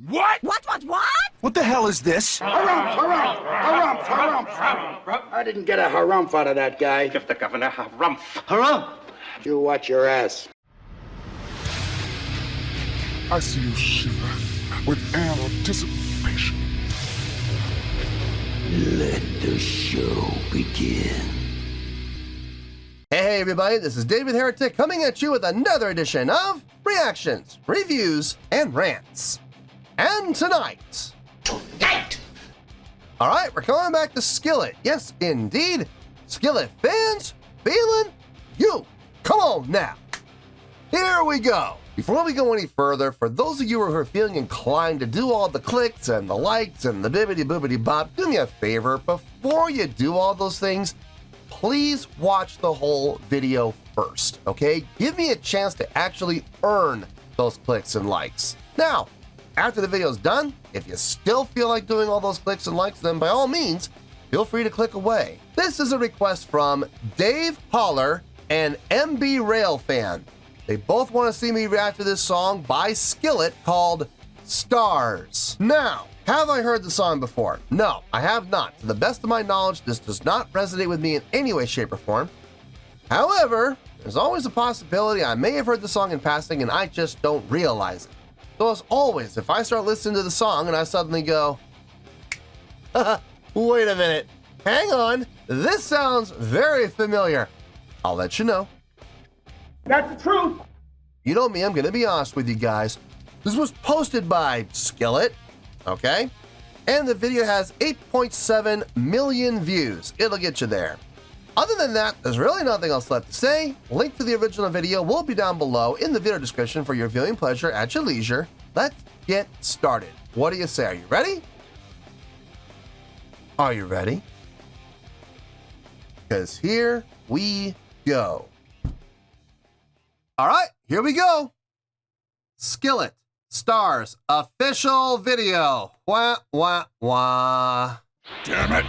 What? What? What the hell is this? Harumph. I didn't get a harumph out of that guy. Give the governor harumph. Harumph! You watch your ass. I see you shiver with anticipation. Let the show begin. Hey everybody, this is David Heretic coming at you with another edition of Reactions, Reviews, and Rants. And tonight... Alright, we're coming back to Skillet. Yes, indeed. Skillet Fans FEELIN YOU. Come on now. Here we go. Before we go any further, for those of you who are feeling inclined to do all the clicks and the likes and the bibbity-boobity bop, do me a favor. Before you do all those things, please watch the whole video first, okay? Give me a chance to actually earn those clicks and likes. Now, after the video's done, if you still feel like doing all those clicks and likes, then by all means, feel free to click away. This is a request from Dave Holler and MB Rail Fan. They both want to see me react to this song by Skillet called Stars. Now, have I heard the song before? No, I have not. To the best of my knowledge, this does not resonate with me in any way, shape, or form. However, there's always a possibility I may have heard the song in passing and I just don't realize it. So as always, if I start listening to the song and I suddenly go, wait a minute, hang on, this sounds very familiar, I'll let you know. That's the truth. You know me, I'm gonna be honest with you guys. This was posted by Skillet, okay? And the video has 8.7 million views. It'll get you there. Other than that, there's really nothing else left to say. Link to the original video will be down below in the video description for your viewing pleasure at your leisure. Let's get started. What do you say? Are you ready? Are you ready? Because here we go. All right, here we go. Skillet Stars official video. Wah, wah, wah. Damn it.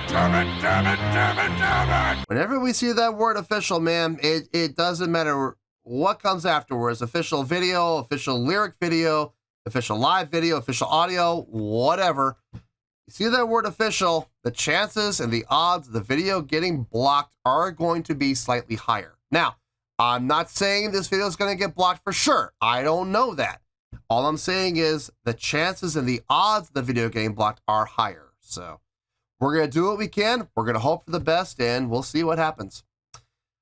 Whenever we see that word official, man, it doesn't matter what comes afterwards. Official video, official lyric video, official live video, official audio, whatever. You see that word official, the chances and the odds of the video getting blocked are going to be slightly higher. Now, I'm not saying this video is going to get blocked for sure. I don't know that. All I'm saying is the chances and the odds of the video getting blocked are higher. So we're going to do what we can. We're going to hope for the best, and we'll see what happens.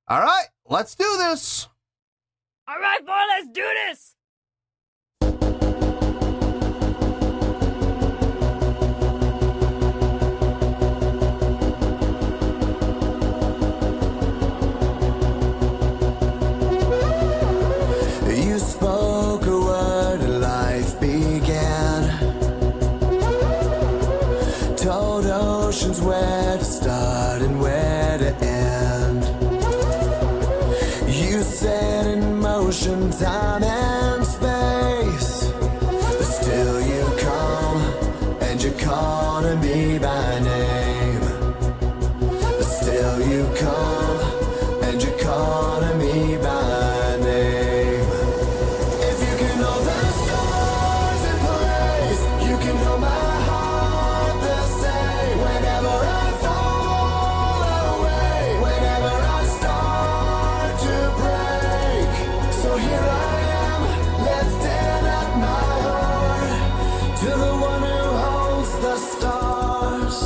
All right, let's do this. All right, boy, let's do this. You spoke a word and life began. Told oceans where to start and where to end. You set in motion time and space, but still you come and you're calling me by name. But still you come and you're calling me by name. If you can hold the stars in place, you can hold my heart the same. Whenever I fall away, whenever I start to break. So here I am, lifting up my heart to the one who holds the stars.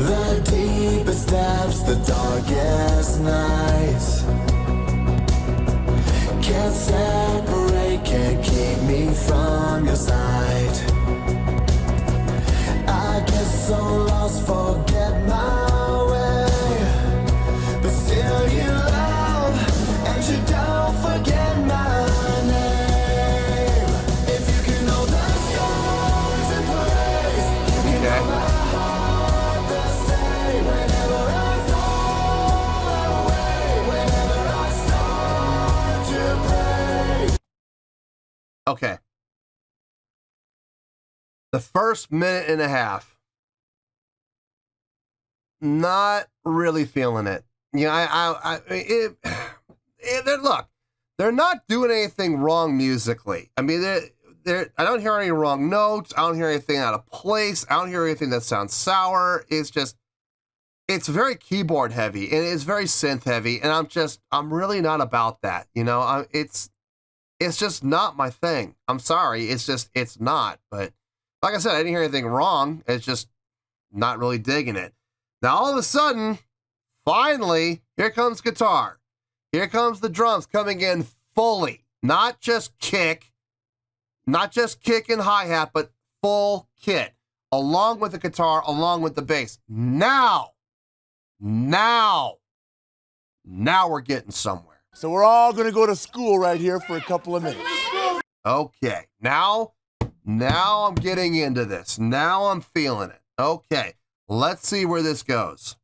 The deepest depths, the darkest nights, can't separate, can't keep me from your sight. I get so lost, forget my way, but still you love and you don't forget my name. If you can hold the stars in place, you can hold my heart the same. Whenever I fall away, whenever I start to break. Okay. The first minute and a half, not really feeling it. You know, look, they're not doing anything wrong musically. I mean, I don't hear any wrong notes. I don't hear anything out of place. I don't hear anything that sounds sour. It's very keyboard heavy and it's very synth heavy. And I'm really not about that. You know, it's just not my thing. I'm sorry. It's not. But like I said, I didn't hear anything wrong. It's just not really digging it. Now, all of a sudden, finally, here comes guitar. Here comes the drums coming in fully. Not just kick and hi-hat, but full kit. Along with the guitar, along with the bass. Now we're getting somewhere. So we're all going to go to school right here for a couple of minutes. Okay, now I'm getting into this. Now I'm feeling it. Okay, let's see where this goes.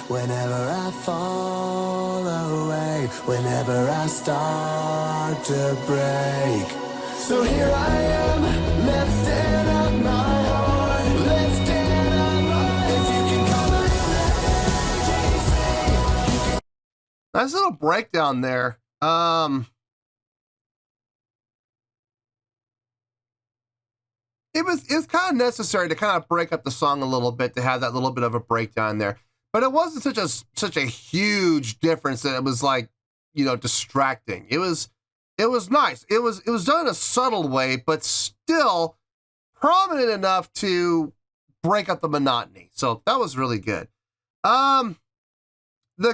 Whenever I fall away, whenever I start to break. So here I am, lifting up my heart, lifting up my, if you can come and Nice little breakdown there. It was kind of necessary to kind of break up the song a little bit to have that little bit of a breakdown there. But it wasn't such a huge difference that it was like, you know, distracting. It was nice. It was done in a subtle way, but still prominent enough to break up the monotony. So that was really good. The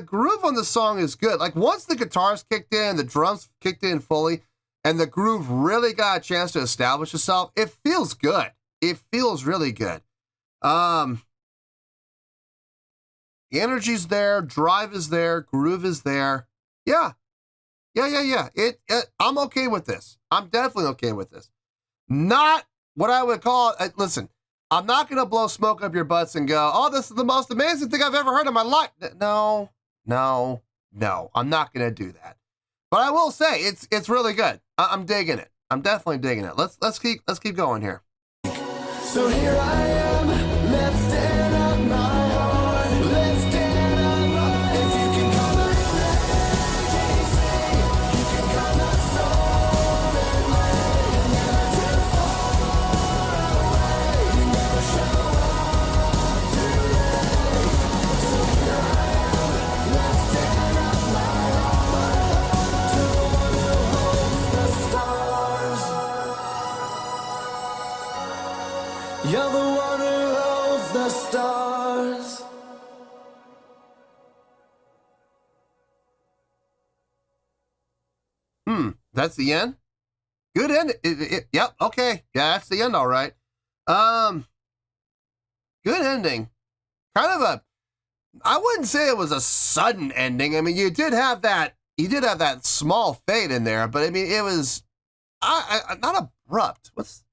groove on the song is good. Like once the guitars kicked in, the drums kicked in fully, and the groove really got a chance to establish itself, it feels good. It feels really good. The energy's there, drive is there, groove is there. Yeah. I'm okay with this. I'm definitely okay with this. Not what I would call, listen, I'm not going to blow smoke up your butts and go, oh, this is the most amazing thing I've ever heard in my life. No, I'm not going to do that. But I will say it's really good. I'm digging it. I'm definitely digging it. Let's keep going here. So here I am, lifting up my heart, lifting up my, if you can come and you can come and soul and lay, never too far away, you never show up too late. So here I am, lifting up my heart, to the one who holds the stars. You're the one who holds the stars. That's the end? Good end. Yep, okay. Yeah, that's the end, all right. Good ending. Kind of I wouldn't say it was a sudden ending. I mean, you did have that small fade in there, but I mean, it was not abrupt. It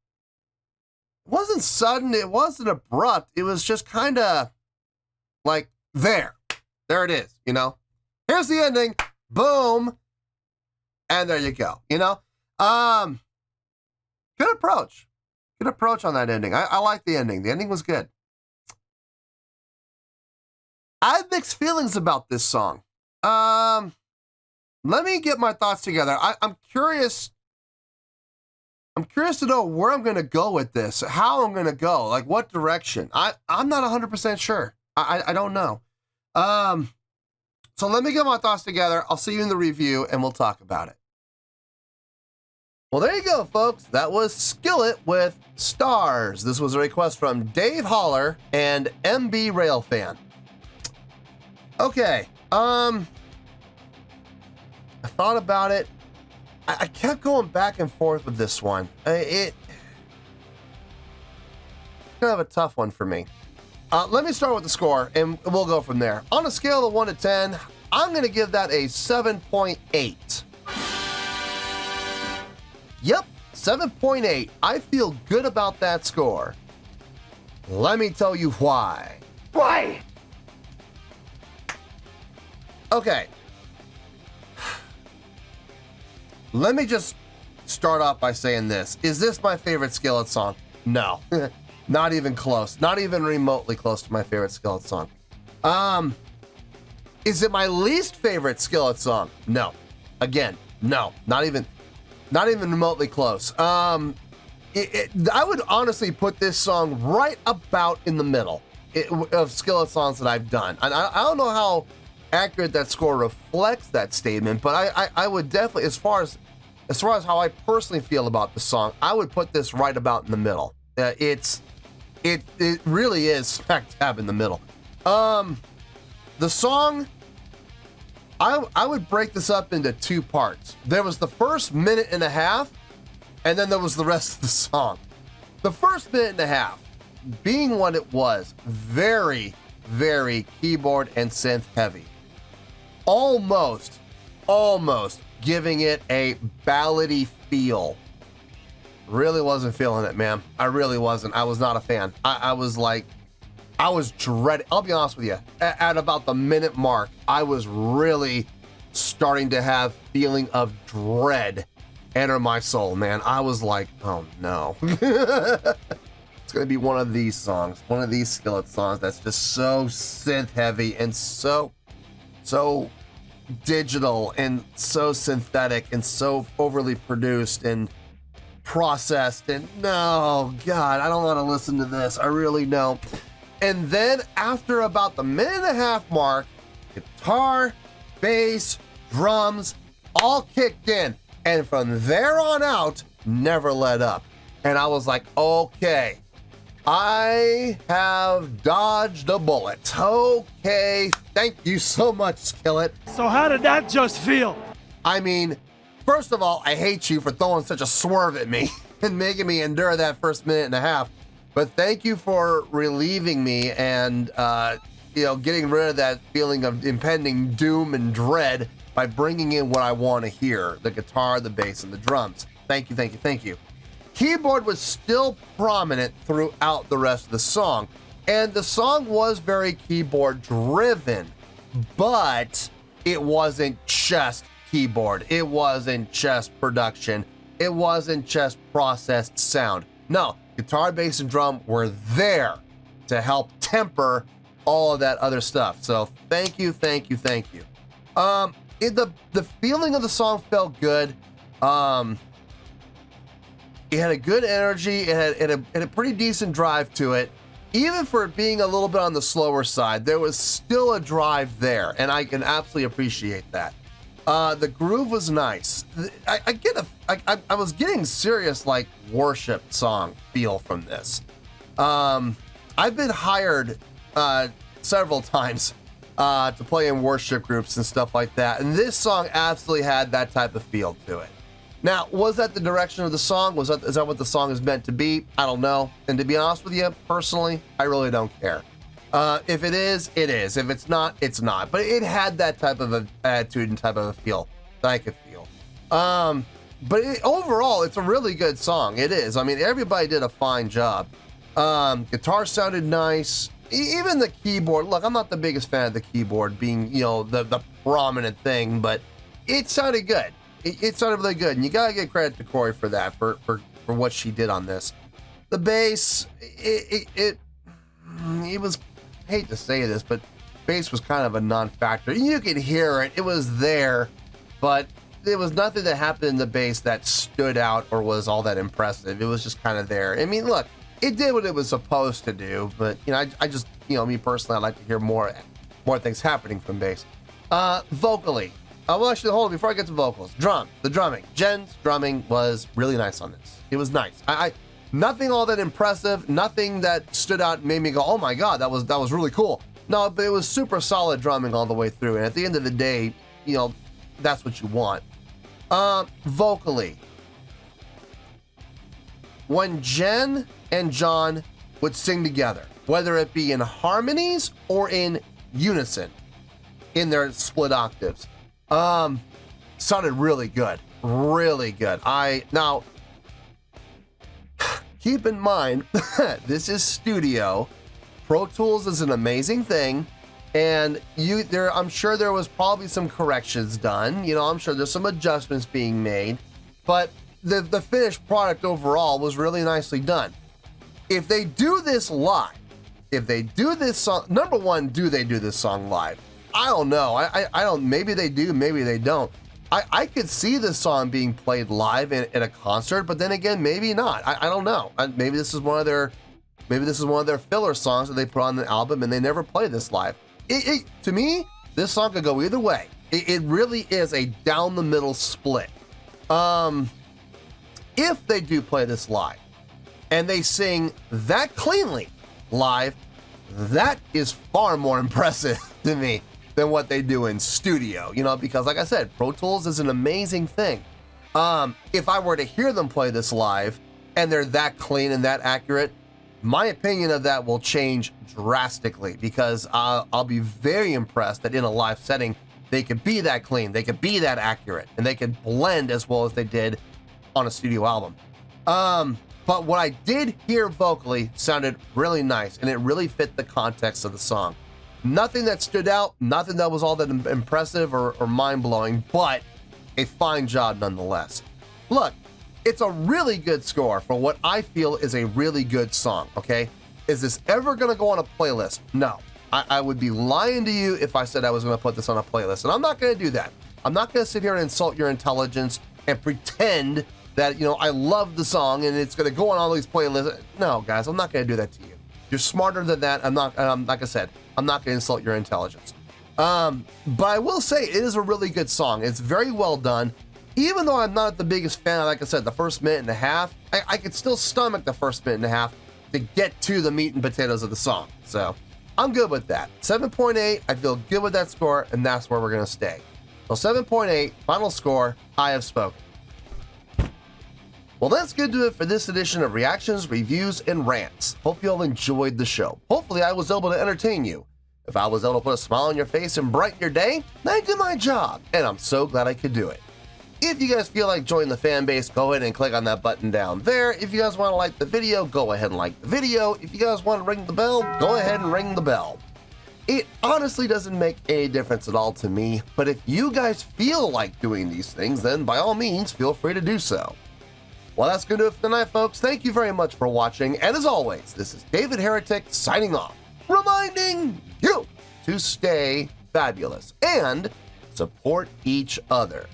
wasn't sudden, it wasn't abrupt. It was just kind of like there it is, you know? Here's the ending. Boom. And there you go, you know? Good approach. Good approach on that ending. I like the ending. The ending was good. I have mixed feelings about this song. Let me get my thoughts together. I'm curious. I'm curious to know where I'm going to go with this, how I'm going to go, like what direction. I'm not 100% sure. I don't know. So let me get my thoughts together. I'll see you in the review and we'll talk about it. Well, there you go, folks. That was Skillet with Stars. This was a request from Dave Holler and MB Railfan. Okay. I thought about it. I kept going back and forth with this one. It's kind of a tough one for me. Let me start with the score, and we'll go from there. On a scale of 1 to 10, I'm going to give that a 7.8. Yep, 7.8. I feel good about that score. Let me tell you why. Why? Okay. Let me just start off by saying this. Is this my favorite Skillet song? No. Not even close. Not even remotely close to my favorite Skillet song. Is it my least favorite Skillet song? No. Again, no. Not even remotely close. I would honestly put this song right about in the middle of Skillet songs that I've done. And I don't know how accurate that score reflects that statement, but I would definitely, as far as how I personally feel about the song, I would put this right about in the middle. It really is smack dab in the middle. The song, I would break this up into two parts. There was the first minute and a half, and then there was the rest of the song. The first minute and a half, being what it was, very, very keyboard and synth heavy. Almost giving it a ballady feel. Really wasn't feeling it, man. I really wasn't. I was not a fan. I was dreading. I'll be honest with you. At about the minute mark, I was really starting to have feeling of dread enter my soul, man. I was like, oh no. It's gonna be one of these songs, one of these Skillet songs that's just so synth heavy and so digital and so synthetic and so overly produced and processed, and no, God, I don't want to listen to this. I really don't. And then after about the minute and a half mark, guitar, bass, drums, all kicked in. And from there on out, never let up. And I was like, okay, I have dodged a bullet. Okay, thank you so much, Skillet. So how did that just feel? I mean, first of all, I hate you for throwing such a swerve at me and making me endure that first minute and a half. But thank you for relieving me and, getting rid of that feeling of impending doom and dread by bringing in what I want to hear, the guitar, the bass, and the drums. Thank you, thank you, thank you. Keyboard was still prominent throughout the rest of the song, and the song was very keyboard driven, but it wasn't just keyboard. It wasn't just production. It wasn't just processed sound. No, guitar, bass, and drum were there to help temper all of that other stuff. So thank you, thank you, thank you. The feeling of the song felt good. It had a good energy. It had a pretty decent drive to it. Even for it being a little bit on the slower side, there was still a drive there, and I can absolutely appreciate that. The groove was nice. I was getting serious like worship song feel from this. I've been hired several times to play in worship groups and stuff like that, and this song absolutely had that type of feel to it. Now, was that the direction of the song? Is that what the song is meant to be? I don't know. And to be honest with you, personally, I really don't care. If it is, it is. If it's not, it's not. But it had that type of an attitude and type of a feel that I could feel. But overall, it's a really good song. It is. I mean, everybody did a fine job. Guitar sounded nice. Even the keyboard. Look, I'm not the biggest fan of the keyboard being, the prominent thing, but it sounded good. It sounded really good, and you gotta give credit to Corey for that, for what she did on this. The bass, it was, I hate to say this, but bass was kind of a non-factor. You could hear it, it was there, but there was nothing that happened in the bass that stood out or was all that impressive. It was just kind of there. I mean, look, it did what it was supposed to do, but you know, I just, you know, me personally, I'd like to hear more things happening from bass. Vocally, well, actually, hold on, before I get to vocals, the drumming. Jen's drumming was really nice on this. It was nice. Nothing all that impressive, nothing that stood out and made me go, oh my God, that was really cool. No, but it was super solid drumming all the way through. And at the end of the day, you know, that's what you want. Vocally, when Jen and John would sing together, whether it be in harmonies or in unison, in their split octaves, sounded really good, really good. Now, keep in mind, this is studio. Pro Tools is an amazing thing, and I'm sure there was probably some corrections done. You know, I'm sure there's some adjustments being made, but the finished product overall was really nicely done. If they do this live, if they do this song, number one, do they do this song live? I don't know. I don't. Maybe they do. Maybe they don't. I could see this song being played live at a concert, but then again, maybe not. I don't know. Maybe this is one of their filler songs that they put on the album, and they never play this live. To me, this song could go either way. It really is a down the middle split. If they do play this live, and they sing that cleanly live, that is far more impressive to me than what they do in studio, you know, because like I said, Pro Tools is an amazing thing. If I were to hear them play this live and they're that clean and that accurate, my opinion of that will change drastically, because I'll be very impressed that in a live setting, they could be that clean, they could be that accurate, and they could blend as well as they did on a studio album. But what I did hear vocally sounded really nice, and it really fit the context of the song. Nothing that stood out, nothing that was all that impressive or mind-blowing, but a fine job nonetheless. Look, it's a really good score for what I feel is a really good song, okay? Is this ever gonna go on a playlist? No. I would be lying to you if I said I was gonna put this on a playlist, and I'm not gonna do that. I'm not gonna sit here and insult your intelligence and pretend that, you know, I love the song and it's gonna go on all these playlists. No, guys, I'm not gonna do that to you. You're smarter than that. Like I said, I'm not gonna insult your intelligence. But I will say it is a really good song. It's very well done. Even though I'm not the biggest fan, like I said, the first minute and a half, I could still stomach the first minute and a half to get to the meat and potatoes of the song. So I'm good with that. 7.8, I feel good with that score, and that's where we're gonna stay. So 7.8, final score, I have spoken. Well, that's good to do it for this edition of Reactions, Reviews, and Rants. Hope you all enjoyed the show. Hopefully I was able to entertain you. If I was able to put a smile on your face and brighten your day, then I did my job, and I'm so glad I could do it. If you guys feel like joining the fan base, go ahead and click on that button down there. If you guys want to like the video, go ahead and like the video. If you guys want to ring the bell, go ahead and ring the bell. It honestly doesn't make any difference at all to me, but if you guys feel like doing these things, then by all means, feel free to do so. Well, that's going to do it for tonight, folks. Thank you very much for watching, and as always, this is David Heretic signing off, reminding you to stay fabulous and support each other.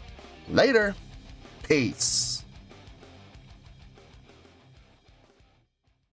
Later. Peace.